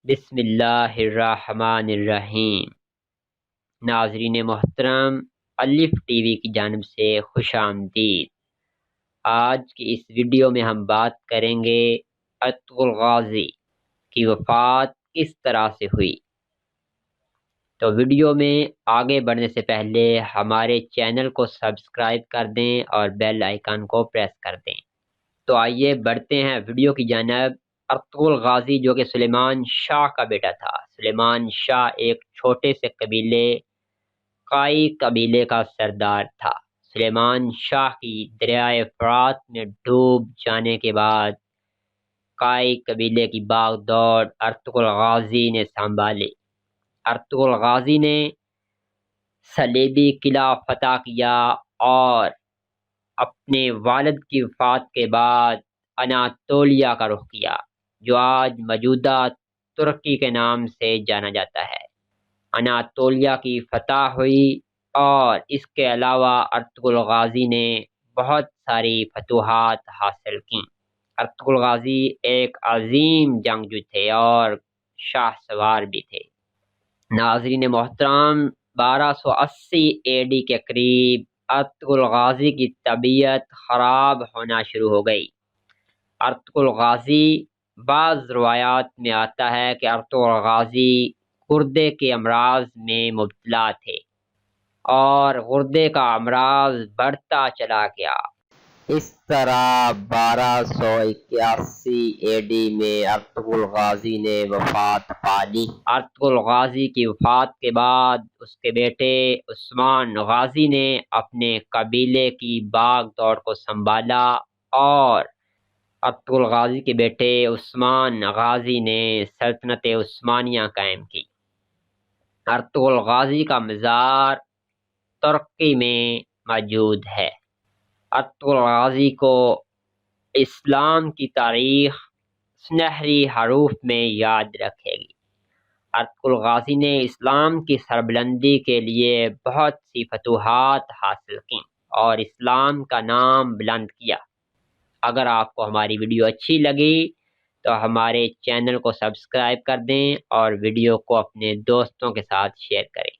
بسم اللہ الرحمن الرحیم۔ ناظرین محترم، الف ٹی وی کی جانب سے خوش آمدید۔ آج کی اس ویڈیو میں ہم بات کریں گے ارطغرل غازی کی وفات کس طرح سے ہوئی۔ تو ویڈیو میں آگے بڑھنے سے پہلے ہمارے چینل کو سبسکرائب کر دیں اور بیل آئیکن کو پریس کر دیں۔ تو آئیے بڑھتے ہیں ویڈیو کی جانب۔ ارطغرل غازی جو کہ سلیمان شاہ کا بیٹا تھا۔ سلیمان شاہ ایک چھوٹے سے قبیلے قائی قبیلے کا سردار تھا۔ سلیمان شاہ کی دریائے فرات میں ڈوب جانے کے بعد قائی قبیلے کی باغ دوڑ ارطغرل غازی نے سنبھالی۔ ارطغرل غازی نے صلیبی قلعہ فتح کیا اور اپنے والد کی وفات کے بعد اناطولیہ کا رخ کیا، جو آج موجودہ ترکی کے نام سے جانا جاتا ہے۔ اناطولیہ کی فتح ہوئی اور اس کے علاوہ ارطغرل غازی نے بہت ساری فتوحات حاصل کیں۔ ارطغرل غازی ایک عظیم جنگجو تھے اور شاہ سوار بھی تھے۔ ناظرین محترم، 1280 اے ڈی کے قریب ارطغرل غازی کی طبیعت خراب ہونا شروع ہو گئی۔ ارطغرل غازی، بعض روایات میں آتا ہے کہ ارطغرل غازی گردے کے امراض میں مبتلا تھے اور گردے کا امراض بڑھتا چلا گیا۔ اس طرح 1281 اے ڈی میں ارطغرل غازی نے وفات پا لی۔ ارطغرل غازی کی وفات کے بعد اس کے بیٹے عثمان غازی نے اپنے قبیلے کی باغ دوڑ کو سنبھالا اور ارطغرل غازی کے بیٹے عثمان غازی نے سلطنت عثمانیہ قائم کی۔ ارطغرل غازی کا مزار ترکی میں موجود ہے۔ ارطغرل غازی کو اسلام کی تاریخ سنہری حروف میں یاد رکھے گی۔ ارطغرل غازی نے اسلام کی سربلندی کے لیے بہت سی فتوحات حاصل کیں اور اسلام کا نام بلند کیا۔ اگر آپ کو ہماری ویڈیو اچھی لگی تو ہمارے چینل کو سبسکرائب کر دیں اور ویڈیو کو اپنے دوستوں کے ساتھ شیئر کریں۔